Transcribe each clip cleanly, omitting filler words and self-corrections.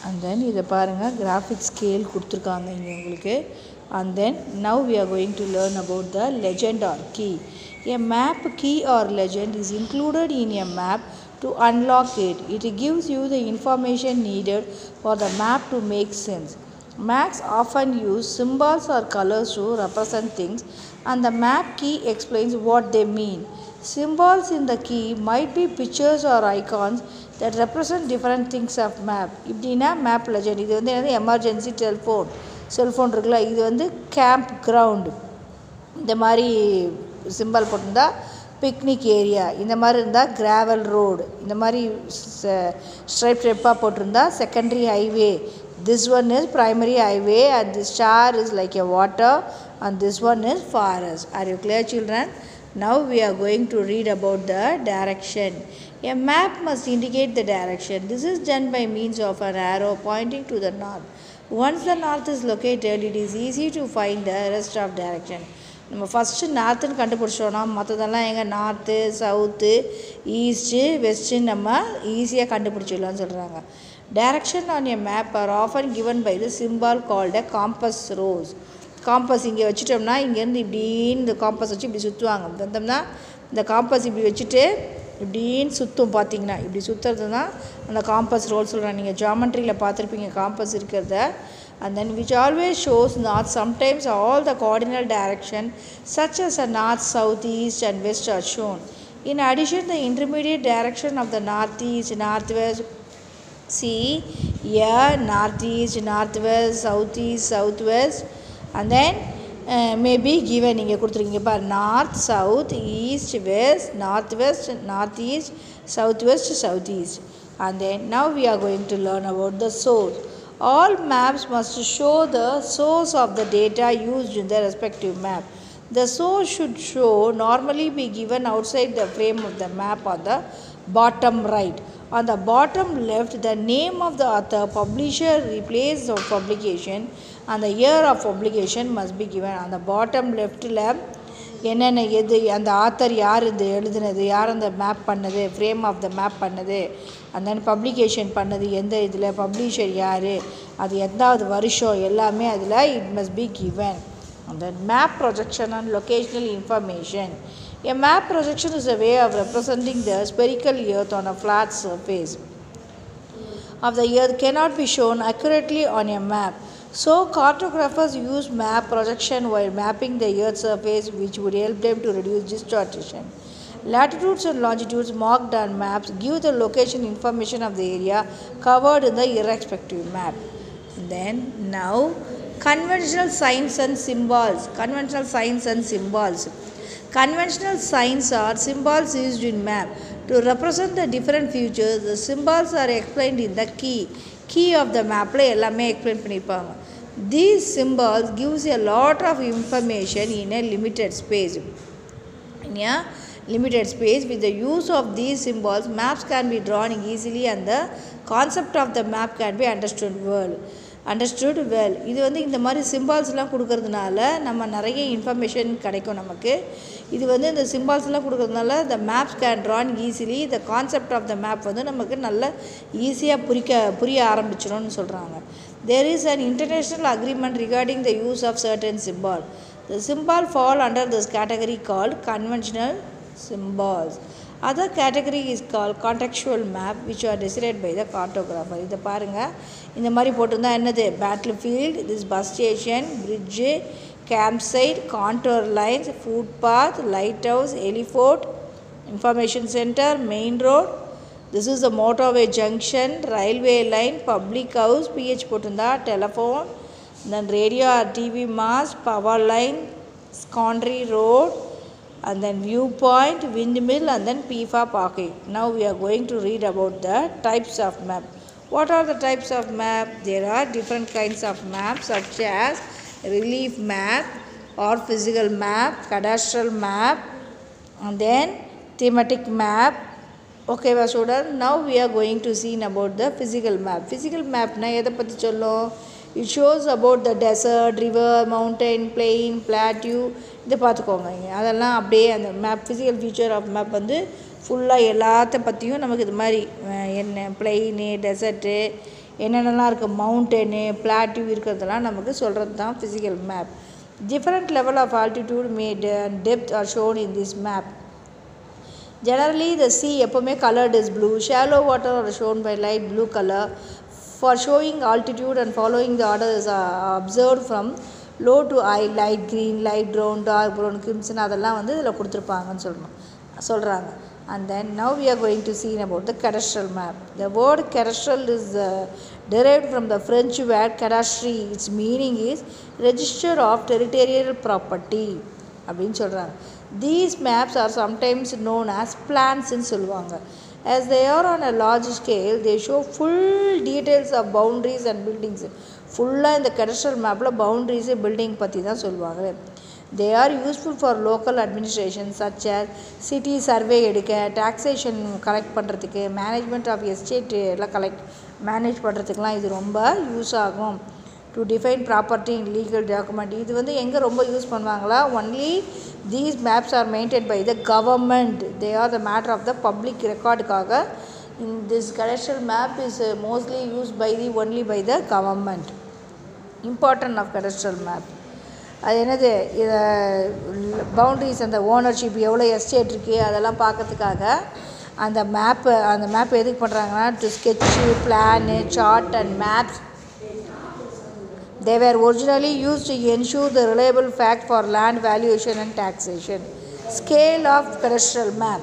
and then இதை பாருங்க graphic scale கொடுத்துருக்காங்க இங்கே உங்களுக்கு. And then now we are going to learn about the legend or key. A map key or legend is included in a map to unlock it. It gives you the information needed for the map to make sense. Maps often use symbols or colors to represent things, and the map key explains what they mean. Symbols in the key might be pictures or icons that represent different things of map. இப்படின்னா map legend. இது வந்து என்னது emergency cellphone இருக்குல்ல, இது வந்து camp ground, இந்த மாதிரி simple போட்டிருந்தா பிக்னிக் ஏரியா, இந்த மாதிரி இருந்தால் கிராவல் ரோடு, இந்த மாதிரி ஸ்ட்ரைப்பாக போட்டிருந்தா secondary highway. This one is primary highway and this star is like a water and this one is forest. Are you clear, children? Now we are going to read about the direction. A map must indicate the direction. This is done by means of an arrow pointing to the north. Once the north is located, it is easy to find the rest of direction. நம்ம first நார்த்துன்னு கண்டுபிடிச்சோன்னா மற்றதெல்லாம் எங்கே north, south, east, வெஸ்ட்டுன்னு நம்ம ஈஸியாக கண்டுபிடிச்சிடலான்னு சொல்கிறாங்க. Direction on a map are often given by the symbol called a compass rose. Compass இங்கே வச்சுட்டோம்னா இங்கேருந்து இப்படின்னு இந்த காம்பஸ் வச்சு இப்படி சுற்றுவாங்க. தந்தோம்னா இந்த காம்பஸ் இப்படி வச்சுட்டு இப்படின்னு சுற்றும். பார்த்தீங்கன்னா இப்படி சுற்றுறது தான் அந்த காம்பஸ் ரோல் சொல்கிறாங்க. நீங்கள் ஜாமெண்ட்ரியில் பார்த்துருப்பீங்க காம்பஸ் இருக்கிறத. And then which always shows north, sometimes all the cardinal direction such as a north, south, east and west are shown. In addition, the intermediate direction of the northeast, northwest, see here northeast, northwest, southeast, southwest, and then may be given. இங்கே கொடுத்துருக்கீங்க பார், north, south, east, west, northwest, northeast, southwest, southeast. And then now we are going to learn about the source. All maps must show the source of the data used in the respective map. The source should normally be given outside the frame of the map on the bottom right. On the bottom left, the name of the author, publisher, place of publication and the year of publication must be given. On the bottom left என்னென்ன எது அந்த author யார் இது எழுதுனது, யார் அந்த map பண்ணது, frame of the map பண்ணது, அந்த பப்ளிகேஷன் பண்ணது எந்த இதில், பப்ளிஷர் யார், அது எந்தாவது வருஷம், எல்லாமே அதில் இட் மஸ்ட் பி கிவன். அந்த map projection and locational information. A map projection is a way of representing the spherical earth on a flat surface of the earth cannot be shown accurately on a map. So cartographers use map projection while mapping the earth's surface, which would help them to reduce distortion. Latitudes and longitudes marked on maps give the location information of the area covered in the respective map. Then now conventional signs and symbols. Conventional signs and symbols. Conventional signs are symbols used in map to represent the different features. The symbols are explained in the key of the map. எல்லாமே explain பண்ணிருப்பாங்க. These symbols gives a lot of information in a limited space. In a limited space, with the use of these symbols, maps can be drawn easily and the concept of the map can be understood well. இது வந்து இந்த மாதிரி சிம்பால்ஸ்லாம் கொடுக்கறதுனால நம்ம நிறைய information கிடைக்கும் நமக்கு. இது வந்து இந்த சிம்பால்ஸ்லாம் கொடுக்கறதுனால the maps can drawn easily, the concept of the map வந்து நமக்கு நல்ல ஈஸியாக புரிய ஆரம்பிச்சிடும்னு சொல்கிறாங்க. There is an international agreement regarding the use of certain symbol. The symbol fall under this category called conventional symbols. Other category is called contextual map, which are decided by the cartographer. இதை பாருங்கள், இந்த மாதிரி போட்டிருந்தா என்னது, battle field, this bus station, bridge, camp site, contour lines, foot path, light house, எலிஃபோர்ட், information centre, main road, this is the motorway junction, railway line, public house, PH போட்டிருந்தா, telephone, then radio or TV mast, power line, secondary road, and then viewpoint, windmill, and then P for parking. Now we are going to read about the types of map. What are the types of map? There are different kinds of maps such as relief map or physical map, cadastral map, and then thematic map. Okay, students, now we are going to see about the physical map. Physical map na edha patti sollum. It shows about the desert, river, mountain, plain, plateau. இதை பார்த்துக்கோங்க. அதெல்லாம் அப்படியே அந்த map physical feature of map வந்து ஃபுல்லாக எல்லாத்த பற்றியும் நமக்கு இது மாதிரி என்ன பிளெயினு, டெசர்ட்டு, என்னென்னலாம் இருக்குது மவுண்டனு பிளாட்யூ இருக்கிறதெல்லாம் நமக்கு சொல்கிறது தான் physical map. Different level of altitude made and depth are shown in this map. Generally the sea எப்போவுமே colored is blue. Shallow water are shown by light blue color. For showing altitude and following the order is observed from low to high, light green, light brown, dark brown, crimson அதெல்லாம் வந்து இதில் கொடுத்துருப்பாங்கன்னு சொல்கிறாங்க. And then now we are going to see about the cadastral map. The word cadastral is derived from the French word cadastre. Its meaning is register of territorial property அப்படின்னு சொல்கிறாங்க. These maps are sometimes known as plans ன்னு சொல்லுவாங்க. As they are on a large scale, they show full details of boundaries and buildings. ஃபுல்லாக இந்த cadastral மேப்பில் boundaries building பற்றி தான் சொல்லுவாங்க. They are useful for local administration such as city survey எடுக்க, taxation collect பண்ணுறதுக்கு, மேனேஜ்மெண்ட் ஆஃப் எஸ்டேட் எல்லாம் manage பண்ணுறதுக்குலாம் இது ரொம்ப யூஸ் ஆகும். To define property in legal document இது வந்து எங்கே ரொம்ப யூஸ் பண்ணுவாங்களா? Only these maps are maintain by the government. They are the matter of the public ரெக்கார்டுக்காக in this cadastral map is mostly use by only by the government. Important of cadastral map அது என்னது? இதை boundaries அந்த ownership எவ்வளோ estate இருக்குது அதெல்லாம் பார்க்கறதுக்காக அந்த மேப் எதுக்கு பண்ணுறாங்கன்னா to sketch plan chart and maps. They were originally used to ensure the reliable fact for land valuation and taxation. Scale of cadastral map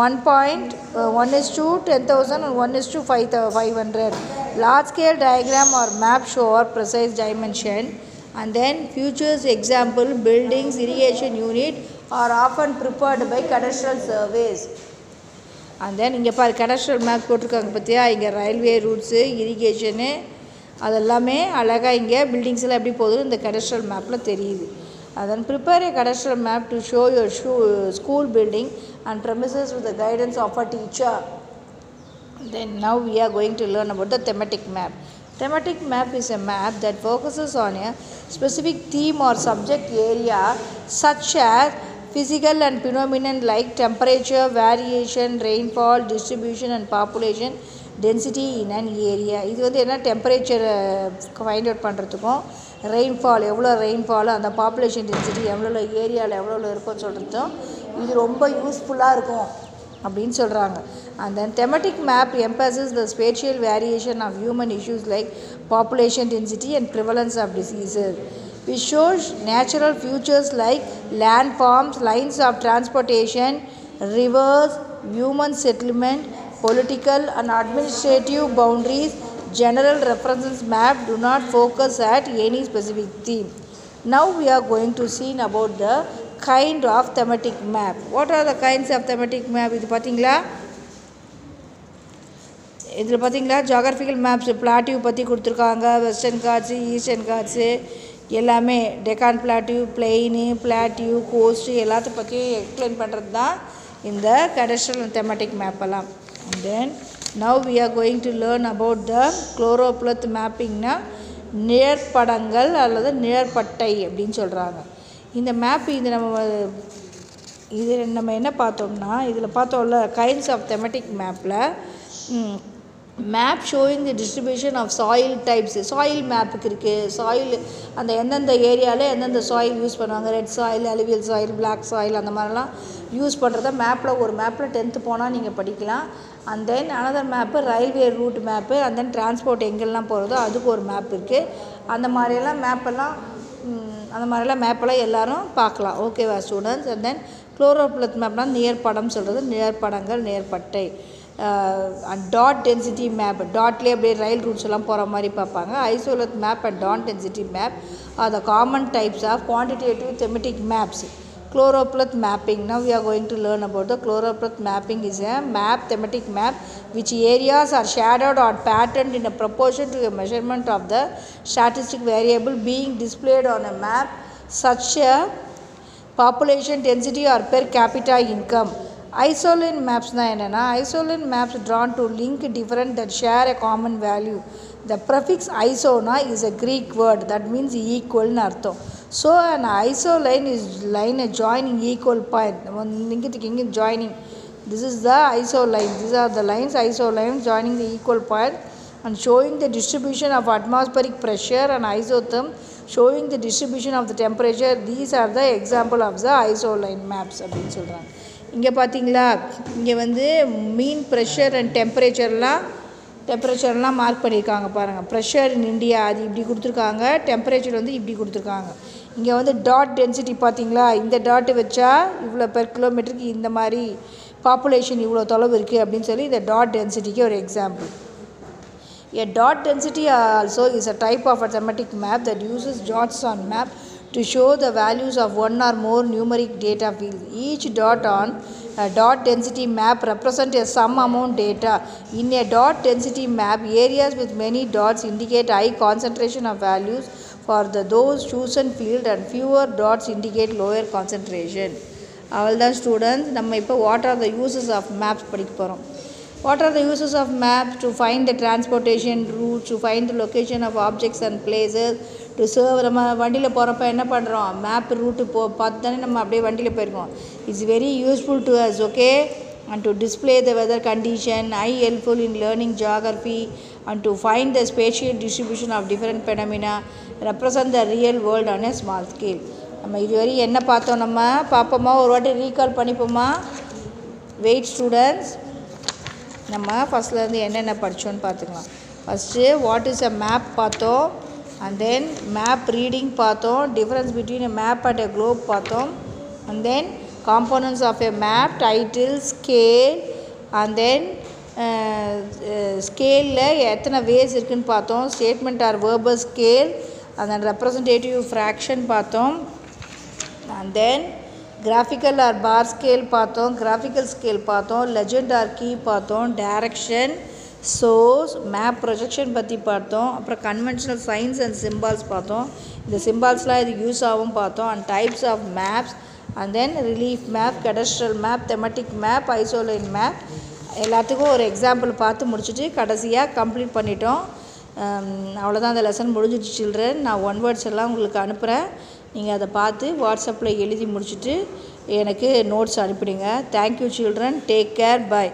1:10,000 and 1:500. Large scale diagram or map show or precise dimension. And then features example buildings, irrigation unit are often prepared by cadastral surveys. And then இங்கே பாரு cadastral map போட்டிருக்காங்க பார்த்தியா? இங்கே railway roots irrigation அதெல்லாமே அழகாக இங்கே பில்டிங்ஸில் எப்படி போகுதுன்னு இந்த cadastral மேப்பில் தெரியுது. அதன் prepare a cadastral map to show your school building and premises with the guidance of a teacher. Then now we are going to learn about the thematic map. Thematic map is a map that focuses on a specific theme or subject area such as physical and phenomenon like temperature, variation, rainfall, distribution and population density in an area. இது வந்து என்ன டெம்பரேச்சரை find out பண்ணுறதுக்கும் rainfall எவ்வளோ rainfall அந்த population density எவ்வளோ ஏரியாவில் எவ்வளோ இருக்கும்னு சொல்கிறதும் இது ரொம்ப யூஸ்ஃபுல்லாக இருக்கும் அப்படின்னு சொல்கிறாங்க. And then thematic map emphasizes the spatial variation of human issues like population density and prevalence of diseases. It shows natural features like landforms, lines of transportation, rivers, human settlement, political and administrative boundaries. General reference map do not focus at any specific theme. Now we are going to see about the kind of thematic map. What are the kinds of thematic map? இது பார்த்தீங்களா? இதில் பார்த்தீங்களா geographical maps plateau பற்றி கொடுத்துருக்காங்க. Western katsu, eastern katsu எல்லாமே Deccan plateau, plain, plateau, ghost எல்லாத்த பற்றியும் explain பண்ணுறது தான் இந்த cadastral and thematic map எல்லாம். And then now we are going to learn about the chloropleth mappingனா நிழற்படங்கள் அல்லது நிழற்பட்டை அப்படின்னு சொல்கிறாங்க. இந்த மேப் இது நம்ம என்ன பார்த்தோம்னா இதில் பார்த்தோம்ல கைண்ட்ஸ் ஆஃப் தெமட்டிக் மேப்பில் map showing the distribution of soil types. Soil மேப்புக்கு இருக்குது. சாயில் அந்த எந்தெந்த ஏரியாவில் எந்தெந்த சாயில் யூஸ் பண்ணுவாங்க, red soil, alluvial soil, black soil அந்த மாதிரிலாம் யூஸ் பண்ணுறத மேப்பில் ஒரு மேப்பில் 10th போனால் நீங்கள் படிக்கலாம். And then another map railway route map. And then transport எங்கெல்லாம் போகிறதோ அதுக்கு ஒரு மேப் இருக்குது. அந்த மாதிரியெல்லாம் மேப்பெல்லாம் எல்லோரும் பார்க்கலாம். ஓகேவா ஸ்டூடெண்ட்ஸ்? அண்ட் தென் குளோரோப்ளத் மேப்னால் நிழற்படம் சொல்கிறது, நிழற்படங்கள், நிழற்பட்டை. அண்ட் டாட் டென்சிட்டி மேப், டாட்லேயே அப்படியே ரயில் ரூட்ஸ் எல்லாம் போகிற மாதிரி பார்ப்பாங்க. Isopleth map and dot density map are the common types of quantitative thematic maps. Chloropleth mapping. Now we are going to learn about the chloropleth mapping is a map, thematic map, which areas are shadowed or patterned in a proportion to a measurement of the statistic variable being displayed on a map, such as population density or per capita income. Isoline maps na enna? Isoline maps drawn to link different that share a common value. The prefix isona is a Greek word that means equal nu artham. So an isoline is line joining equal point. One joining. This is the isoline. These are the lines isolines joining the equal point and showing the distribution of atmospheric pressure and isotherm showing the distribution of the temperature. These are the example of the isoline maps அப்படின்னு சொல்கிறாங்க. இங்கே பார்த்தீங்களா, இங்கே வந்து மீன் pressure and டெம்பரேச்சர்லாம் mark பண்ணியிருக்காங்க பாருங்கள். Pressure in India அது இப்படி கொடுத்துருக்காங்க, டெம்பரேச்சர் வந்து இப்படி கொடுத்துருக்காங்க. இங்கே வந்து டாட் டென்சிட்டி பார்த்தீங்களா, இந்த டாட்டு வச்சா இவ்வளோ பெர் கிலோமீட்டருக்கு இந்த மாதிரி பாப்புலேஷன் இவ்வளோ தொலைவு இருக்குது அப்படின்னு சொல்லி இந்த டாட் டென்சிட்டிக்கு ஒரு example. A dot density also is a type of a thematic map that uses dots on map to show the values of one or more numeric data fields. Each dot on a dot density map represents a sum amount data. In a dot density map, areas with many dots indicate high concentration of values for those chosen field and fewer dots indicate lower concentration. All students, நம்ம இப்போ what are the uses of maps படிக்க போகிறோம். What are the uses of maps? To find the transportation routes, to find the location of objects and places, to serve. நம்ம வண்டியில் போகிறப்ப என்ன பண்ணுறோம், map route பார்த்து தானே நம்ம அப்படியே வண்டியில் போயிருக்கோம். It's very useful to us, okay. And to display the weather condition, helpful in learning geography, and to find the spatial distribution of different phenomena, represent the real world on a small scale. நம்ம இதுவரை என்ன பார்த்தோம், நம்ம பார்ப்போமா, ஒரு வாட்டி recall பண்ணிப்போமா. Wait students, நம்ம ஃபஸ்ட்லேருந்து என்னென்ன படித்தோன்னு பார்த்துக்கலாம். First what is a map பார்த்தோம், அண்ட் தென் மேப் ரீடிங் பார்த்தோம், difference between a map and a globe பார்த்தோம், and then components of a map, title, scale, and then ஸ்கேலில் எத்தனை வேஸ் இருக்குதுன்னு பார்த்தோம், statement or verbal scale, and then representative fraction பார்த்தோம், and then graphical or bar scale பார்த்தோம், graphical scale பார்த்தோம், legend or key பார்த்தோம், direction, source, map projection பற்றி பார்த்தோம், அப்புறம் கன்வென்ஷனல் சைன்ஸ் அண்ட் சிம்பால்ஸ் பார்த்தோம். இந்த சிம்பால்ஸ்லாம் இதுக்கு யூஸ் ஆகும் பார்த்தோம். And types of maps, and then relief map, cadastral map, thematic map, isoline map, எல்லாத்துக்கும் ஒரு எக்ஸாம்பிள் பார்த்து முடிச்சுட்டு கடைசியாக கம்ப்ளீட் பண்ணிட்டோம். அவ்வளோதான், அந்த லெசன் முடிஞ்சிடுச்சு சில்ட்ரன். நான் ஒன் வேர்ட்ஸ் எல்லாம் உங்களுக்கு அனுப்புகிறேன், நீங்கள் அதை பார்த்து வாட்ஸ்அப்பில் எழுதி முடிச்சுட்டு எனக்கு நோட்ஸ் அனுப்பிடுங்க. Thank you children, take care, by.